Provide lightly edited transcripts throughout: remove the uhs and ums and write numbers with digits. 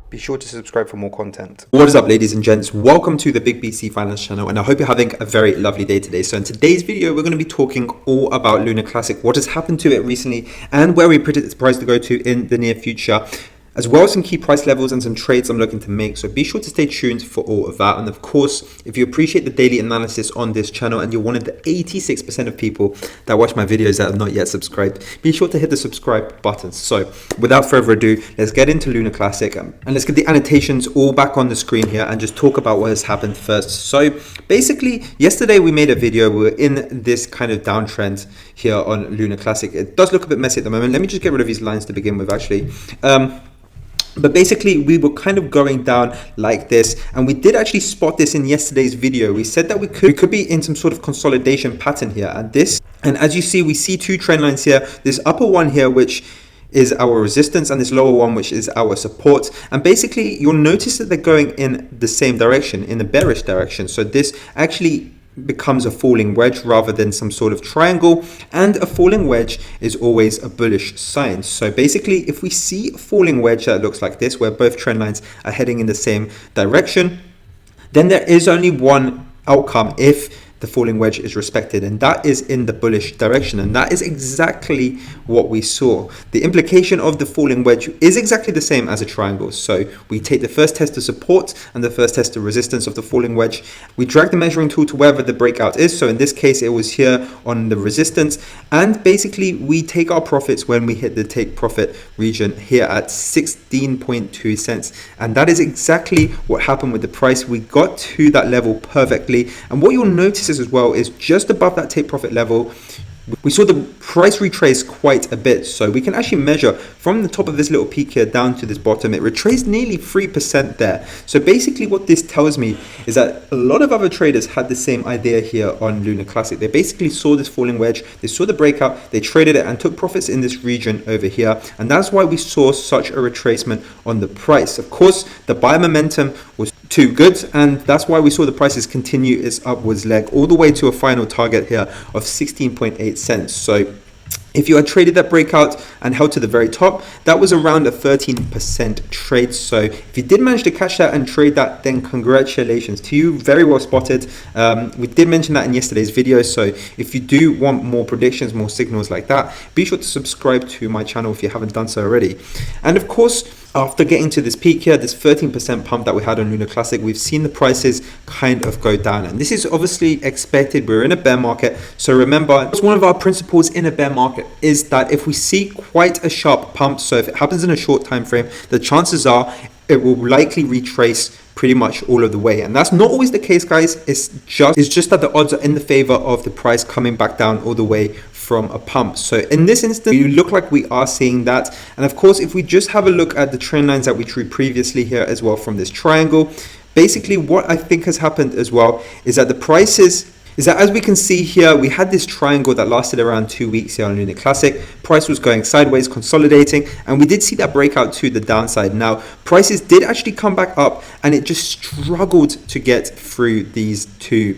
Be sure to subscribe for more content. What is up, ladies and gents? Welcome to the BigBC Finance Channel, and I hope you're having a very lovely day today. So in today's video, we're going to be talking all about Lunar Classic, what has happened to it recently, and where we predict its price to go to in the near future, as well as some key price levels and some trades I'm looking to make. So be sure to stay tuned for all of that. And of course, if you appreciate the daily analysis on this channel and you're one of the 86% of people that watch my videos that have not yet subscribed, be sure to hit the subscribe button. So without further ado, let's get into Lunar Classic and let's get the annotations all back on the screen here and just talk about what has happened first. So basically, yesterday we made a video. We were in this kind of downtrend here on Lunar Classic. It does look a bit messy at the moment. Let me just get rid of these lines to begin with, actually. But basically, we were kind of going down like this, and we did actually spot this in yesterday's video. We said that we could be in some sort of consolidation pattern here, and as you see, we see two trend lines here. This upper one here, which is our resistance, and this lower one, which is our support. And basically, you'll notice that they're going in the same direction, in the bearish direction. So this actually becomes a falling wedge rather than some sort of triangle, and a falling wedge is always a bullish sign. So basically, if we see a falling wedge that looks like this, where both trend lines are heading in the same direction, then there is only one outcome if the falling wedge is respected, and that is in the bullish direction. And that is exactly what we saw. The implication of the falling wedge is exactly the same as a triangle. So we take the first test of support and the first test of resistance of the falling wedge. We drag the measuring tool to wherever the breakout is. So in this case, it was here on the resistance. And basically, we take our profits when we hit the take profit region here at 16.2 cents. And that is exactly what happened with the price. We got to that level perfectly. And what you'll notice as well is just above that take profit level, we saw the price retrace quite a bit. So we can actually measure from the top of this little peak here down to this bottom. It retraced nearly 3% there. So basically what this tells me is that a lot of other traders had the same idea here on Lunar Classic. They basically saw this falling wedge, they saw the breakout, they traded it and took profits in this region over here. And that's why we saw such a retracement on the price. Of course, the buy momentum was too good, and that's why we saw the prices continue its upwards leg all the way to a final target here of 16.8 cents. So if you had traded that breakout and held to the very top, that was around a 13% trade. So if you did manage to catch that and trade that, then congratulations to you. Very well spotted. We did mention that in yesterday's video. So if you do want more predictions, more signals like that, be sure to subscribe to my channel if you haven't done so already. And of course, after getting to this peak here, this 13% pump that we had on Lunar Classic, we've seen the prices kind of go down. And this is obviously expected. We're in a bear market. So remember, it's one of our principles in a bear market is that if we see quite a sharp pump, so if it happens in a short time frame, the chances are it will likely retrace pretty much all of the way. And that's not always the case, guys. It's just that the odds are in the favor of the price coming back down all the way from a pump. So in this instance, you look like we are seeing that. And of course, if we just have a look at the trend lines that we drew previously here as well from this triangle, basically what I think has happened as well is that the prices as we can see here, we had this triangle that lasted around 2 weeks here on Lunar Classic. Price was going sideways, consolidating, and we did see that breakout to the downside. Now, prices did actually come back up, and it just struggled to get through these two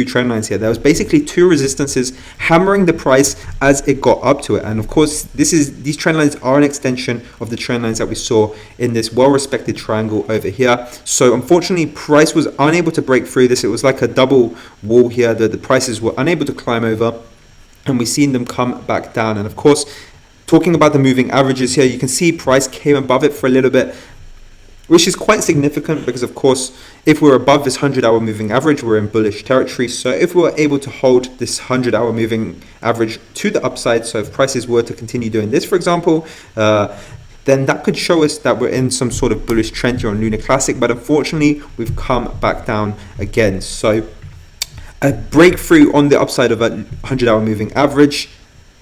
trend lines here. There was basically two resistances hammering the price as it got up to it. And of course, these trend lines are an extension of the trend lines that we saw in this well-respected triangle over here. So unfortunately, price was unable to break through this. It was like a double wall here that the prices were unable to climb over, and we've seen them come back down. And of course, talking about the moving averages here, you can see price came above it for a little bit, which is quite significant because, of course, if we're above this 100-hour moving average, we're in bullish territory. So if we're able to hold this 100-hour moving average to the upside, so if prices were to continue doing this, for example, then that could show us that we're in some sort of bullish trend here on Lunar Classic. But unfortunately, we've come back down again. So a breakthrough on the upside of a 100-hour moving average,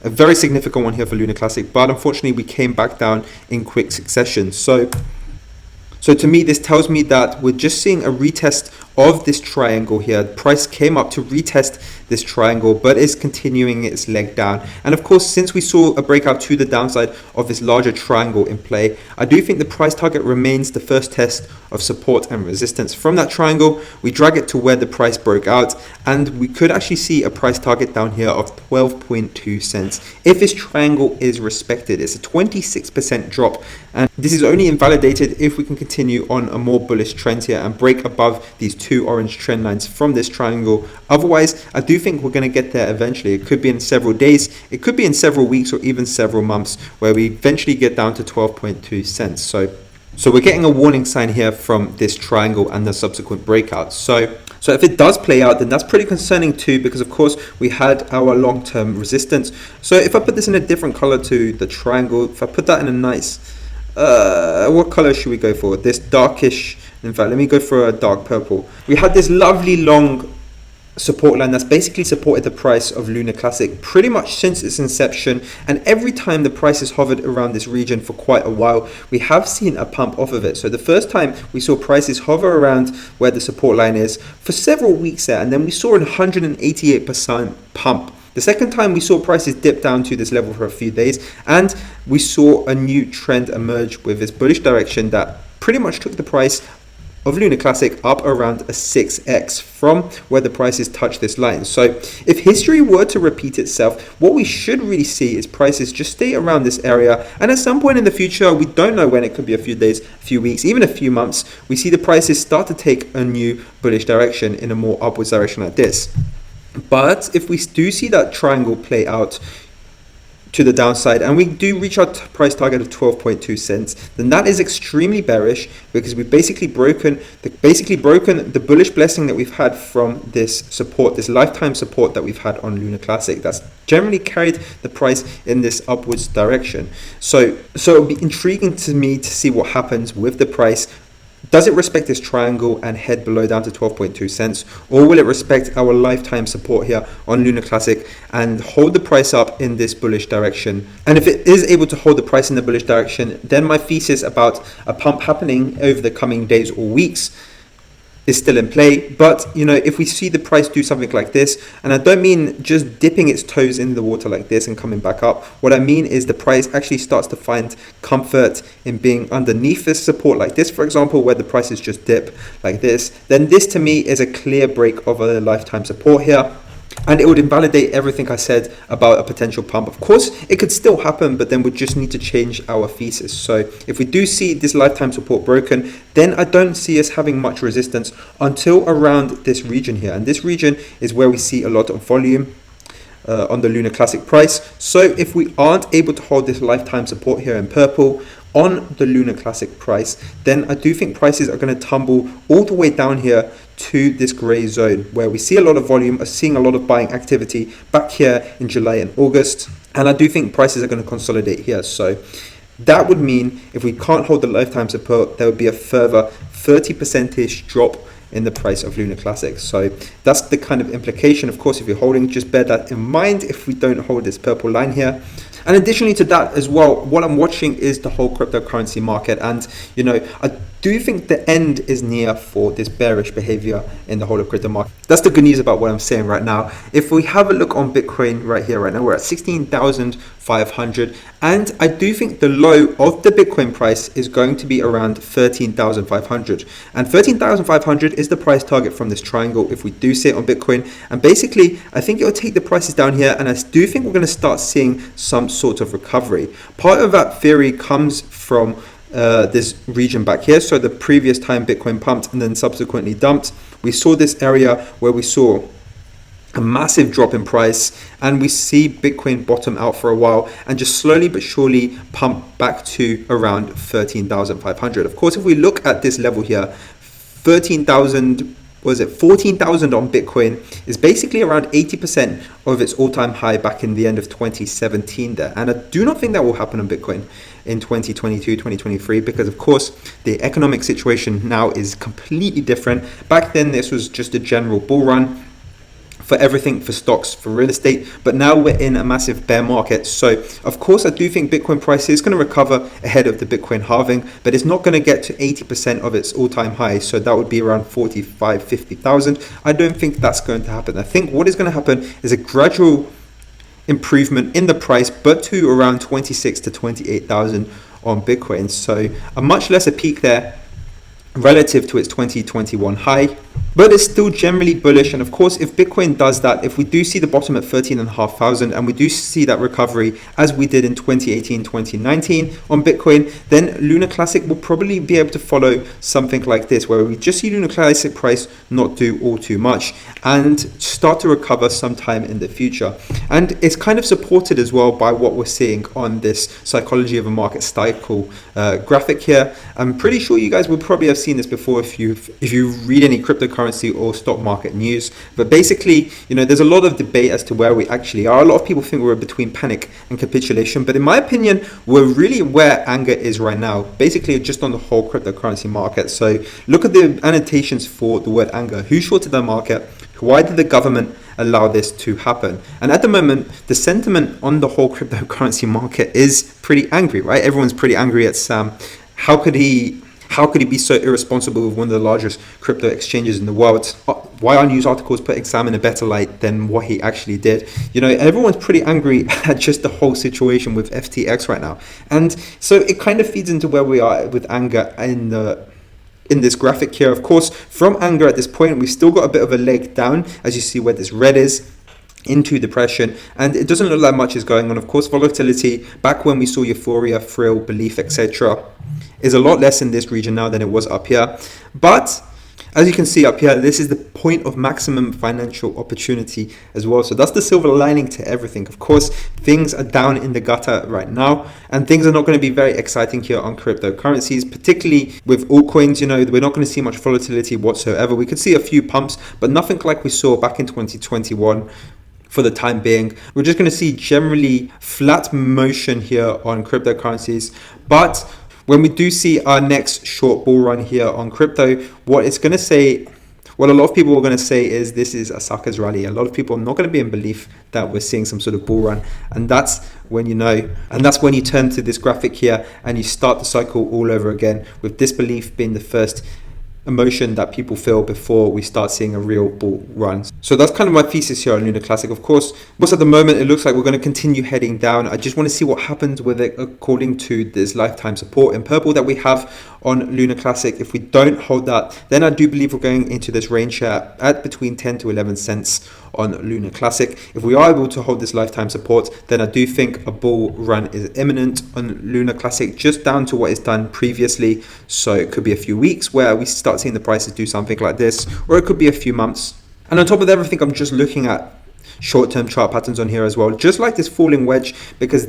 a very significant one here for Lunar Classic. But unfortunately, we came back down in quick succession. So to me, this tells me that we're just seeing a retest of this triangle here. The price came up to retest this triangle, but is continuing its leg down. And of course, since we saw a breakout to the downside of this larger triangle in play, I do think the price target remains the first test of support and resistance. From that triangle, we drag it to where the price broke out, and we could actually see a price target down here of 12.2 cents. If this triangle is respected, it's a 26% drop, and this is only invalidated if we can continue on a more bullish trend here and break above these two orange trend lines from this triangle. Otherwise, I do think we're going to get there eventually. It could be in several days, it could be in several weeks, or even several months, where we eventually get down to 12.2 cents. So we're getting a warning sign here from this triangle and the subsequent breakout. So if it does play out, then that's pretty concerning too, because of course we had our long-term resistance. So if I put this in a different color to the triangle, if I put that in a nice, what color should we go for? This darkish, in fact, let me go for a dark purple. We had this lovely long support line that's basically supported the price of Lunar Classic pretty much since its inception, and every time the price has hovered around this region for quite a while, we have seen a pump off of it. So the first time we saw prices hover around where the support line is for several weeks there, and then we saw a 188% pump. The second time we saw prices dip down to this level for a few days, and we saw a new trend emerge with this bullish direction that pretty much took the price of Lunar Classic up around a 6x from where the prices touch this line. So if history were to repeat itself, what we should really see is prices just stay around this area, and at some point in the future, we don't know when, it could be a few days, a few weeks, even a few months, we see the prices start to take a new bullish direction in a more upwards direction like this. But if we do see that triangle play out to the downside, and we do reach our price target of 12.2 cents, then that is extremely bearish, because we've basically broken the bullish blessing that we've had from this support, this lifetime support that we've had on Lunar Classic. That's generally carried the price in this upwards direction. So it'll be intriguing to me to see what happens with the price. Does it respect this triangle and head below down to 12.2 cents, or will it respect our lifetime support here on Lunar Classic and hold the price up in this bullish direction? And if it is able to hold the price in the bullish direction, then my thesis about a pump happening over the coming days or weeks is still in play. But you know, if we see the price do something like this, and I don't mean just dipping its toes in the water like this and coming back up, what I mean is the price actually starts to find comfort in being underneath this support like this, for example, where the prices just dip like this, then this to me is a clear break of a lifetime support here, and it would invalidate everything I said about a potential pump. Of course, it could still happen, but then we just need to change our thesis. So if we do see this lifetime support broken, then I don't see us having much resistance until around this region here. And this region is where we see a lot of volume on the Lunar Classic price. So if we aren't able to hold this lifetime support here in purple on the Lunar Classic price, then I do think prices are going to tumble all the way down here to this gray zone where we see a lot of volume, are seeing a lot of buying activity back here in July and August, and I do think prices are going to consolidate here. So that would mean if we can't hold the lifetime support, there would be a further 30% drop in the price of Lunar Classic. So that's the kind of implication. Of course, if you're holding, just bear that in mind if we don't hold this purple line here. And additionally to that as well, what I'm watching is the whole cryptocurrency market, and you know, I do think the end is near for this bearish behavior in the whole of crypto market. That's the good news about what I'm saying right now. If we have a look on Bitcoin right here, right now we're at 16,500, and I do think the low of the Bitcoin price is going to be around 13,500, and 13,500 is the price target from this triangle if we do see it on Bitcoin. And basically I think it will take the prices down here, and I do think we're going to start seeing some sort of recovery. Part of that theory comes from this region back here. So the previous time Bitcoin pumped and then subsequently dumped, we saw this area where we saw a massive drop in price, and we see Bitcoin bottom out for a while and just slowly but surely pump back to around 13,500. Of course, if we look at this level here, 13,000, was it 14,000 on Bitcoin is basically around 80% of its all-time high back in the end of 2017 there. And I do not think that will happen on Bitcoin in 2022, 2023, because of course the economic situation now is completely different. Back then, this was just a general bull run for everything, for stocks, for real estate. But now we're in a massive bear market. So of course, I do think Bitcoin price is going to recover ahead of the Bitcoin halving, but it's not going to get to 80% of its all-time high. So that would be around 45, 50,000. I don't think that's going to happen. I think what is going to happen is a gradual improvement in the price, but to around 26 to 28,000 on Bitcoin. So a much lesser peak there relative to its 2021 high, but it's still generally bullish. And of course, if Bitcoin does that, if we do see the bottom at 13,500 and we do see that recovery as we did in 2018, 2019 on Bitcoin, then Lunar Classic will probably be able to follow something like this, where we just see Lunar Classic price not do all too much and start to recover sometime in the future. And it's kind of supported as well by what we're seeing on this psychology of a market cycle graphic here. I'm pretty sure you guys will probably have seen this before if you read any cryptocurrency or stock market news. But basically, there's a lot of debate as to where we actually are. A lot of people think we're between panic and capitulation, but in my opinion, we're really where anger is right now, basically just on the whole cryptocurrency market. So look at the annotations for the word anger. Who shorted the market? Why did the government allow this to happen? And at the moment, the sentiment on the whole cryptocurrency market is pretty angry, right? Everyone's pretty angry at Sam. How could he be so irresponsible with one of the largest crypto exchanges in the world? Why are news articles putting Sam in a better light than what he actually did? Everyone's pretty angry at just the whole situation with FTX right now. And so it kind of feeds into where we are with anger in this graphic here. Of course, from anger at this point, we've still got a bit of a leg down, as you see where this red is, into depression, and it doesn't look like much is going on. Of course, volatility, back when we saw euphoria, thrill, belief, etc., is a lot less in this region now than it was up here. But as you can see up here, this is the point of maximum financial opportunity as well. So that's the silver lining to everything. Of course, things are down in the gutter right now, and things are not going to be very exciting here on cryptocurrencies, particularly with altcoins. We're not going to see much volatility whatsoever. We could see a few pumps, but nothing like we saw back in 2021. For the time being, we're just going to see generally flat motion here on cryptocurrencies. But when we do see our next short bull run here on crypto, what a lot of people are going to say is this is a sucker's rally. A lot of people are not going to be in belief that we're seeing some sort of bull run. And that's when you turn to this graphic here and you start the cycle all over again, with disbelief being the first emotion that people feel before we start seeing a real bull run. So that's kind of my thesis here on Lunar Classic. Of course, at the moment, it looks like we're going to continue heading down. I just want to see what happens with it according to this lifetime support in purple that we have on Lunar Classic. If we don't hold that, then I do believe we're going into this range here at between 10 to 11 cents on Lunar Classic. If we are able to hold this lifetime support, then I do think a bull run is imminent on Lunar Classic, just down to what it's done previously. So it could be a few weeks where we start seeing the prices do something like this, or it could be a few months. And on top of everything, I'm just looking at short-term chart patterns on here as well, just like this falling wedge, because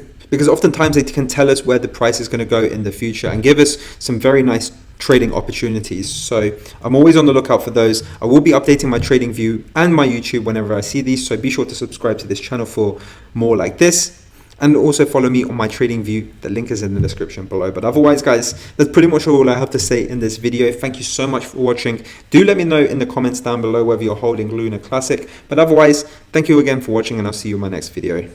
oftentimes they can tell us where the price is going to go in the future and give us some very nice trading opportunities. So I'm always on the lookout for those. I will be updating my trading view and my YouTube whenever I see these, so be sure to subscribe to this channel for more like this. And also follow me on my trading view. The link is in the description below. But otherwise, guys, that's pretty much all I have to say in this video. Thank you so much for watching. Do let me know in the comments down below whether you're holding Lunar Classic. But otherwise, thank you again for watching, and I'll see you in my next video.